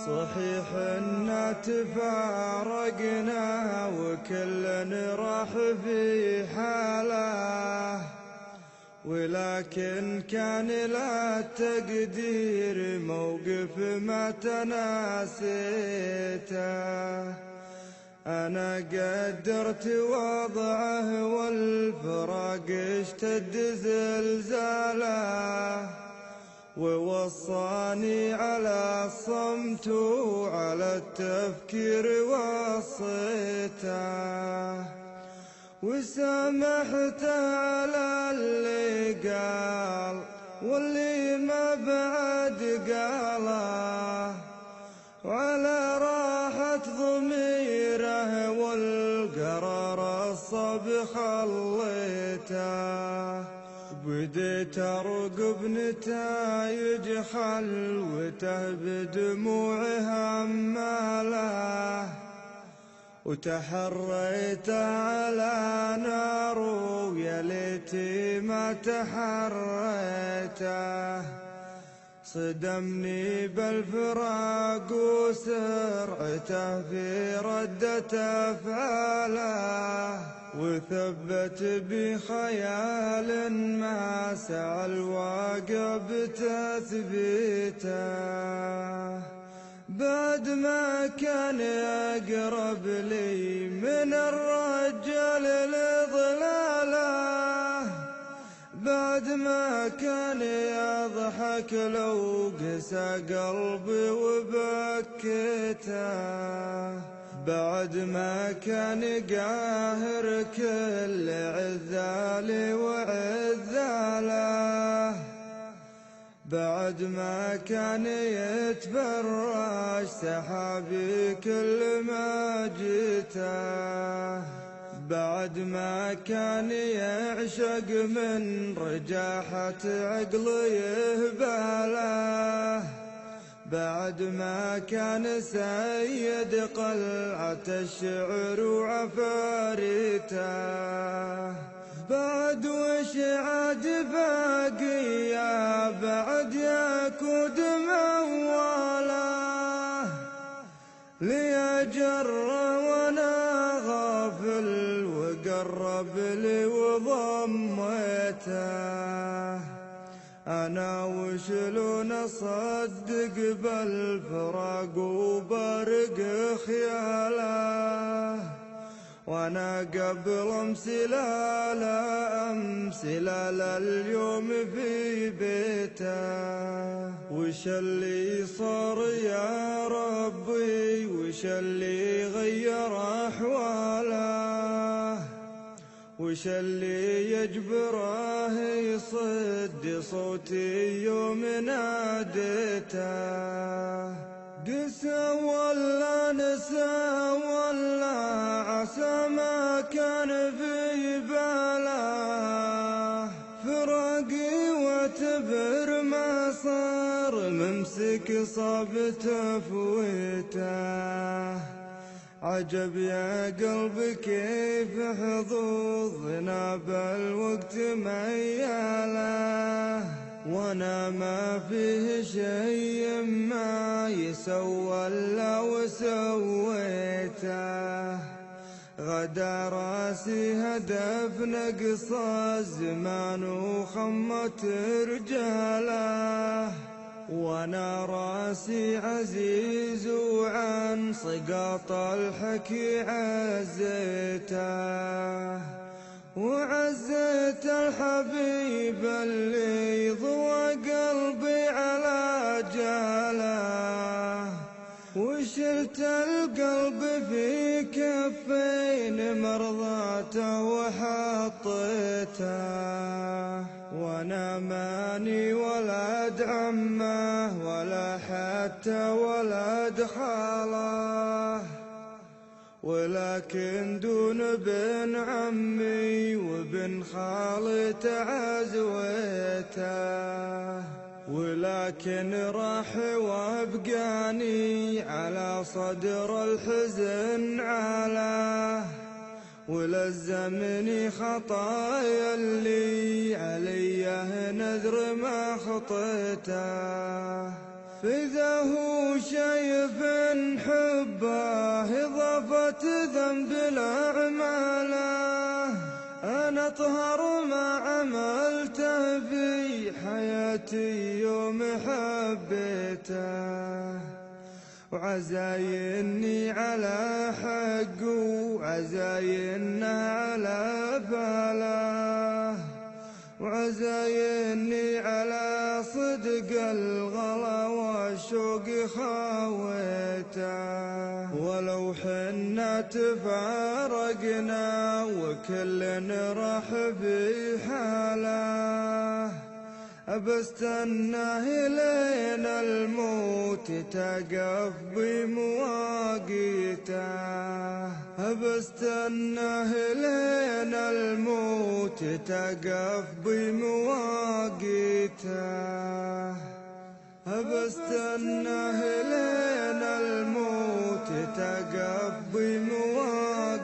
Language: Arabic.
صحيح إنا تفارقنا وكل راح في حاله، ولكن كان لا تقدير موقف ما تناسيته. أنا قدرت وضعه والفراق اشتد زلزاله، ووصاني على الصمت وعلى التفكير وصيته، وسامحت على اللي قال واللي ما بعد قاله، وعلى راحة ضميره والقرار الصب خليته. بديت أرقب نتايج خلوته بدموعها هماله، وتحريت على نار ويا ليتي ما تحريته. صدمني بالفراق وسرعته في ردة أفعاله، وثبت بخيال ما سعى الواقع بتثبيته. بعد ما كان أقرب لي من الرجال لضلاله، بعد ما كان يضحك لو قسى قلبي وبكيته، بعد ما كان قاهر كل عذالي وعذاله، بعد ما كان يتفرج سحابي كل ما جيته، بعد ما كان يعشق من رجاحة عقلي يهباله، بعد ما كان سيد قلعة الشعر وعفاريته. بعد وش عاد باقي يا بعد يكود موالاه، ليجر وانا غافل وقرب لي وضميته. أنا وشلون أصدق بالفراق وبارق خياله، وانا قبل امسلال اليوم في بيته. وش اللي صار يا ربي وش اللي غير احواله، وش اللي يجبره يصد صوتي يوم ناديته. قسى ولا نسى ولا عسى ما كان في باله، فراقي واعتبر ما صار ممسك صاب تفويته. عجب يا قلب كيف حظوظنا بالوقت مياله، وانا ما فيه شيء ما يسوى الا وسويته. غدا راسي هدف نقص الزمان وخمت رجاله، وانا راسي عزيز وعن سقاط الحكي عزيته. وعزيت الحبيب اللي ضوى قلبي على جاله، وشلت القلب في كفين مرضاته وحطيته. وانا ماني ولد عمه ولا حتى ولد خاله، ولكن دون بن عمي وبن خالته عزويته. ولكن راح وابقاني على صدر الحزن عاله، ولزمني خطايا اللي عليه نذر ما خطيته. فإذا هو شايف حبه إضافة ذنب لأعماله، أنا أطهر ما عملته في حياتي يوم حبيته، وعزايني على حق وعزاينه على باله، وعزايني على صدق الغلا والشوق خاويته. ولو حنا تفارقنا وكل راح بحاله، أبستناه لين الموت تقف بمواقيته، أبستناه لين الموت تقف بمواقيته، أبستناه لين الموت تقف بمواقيته.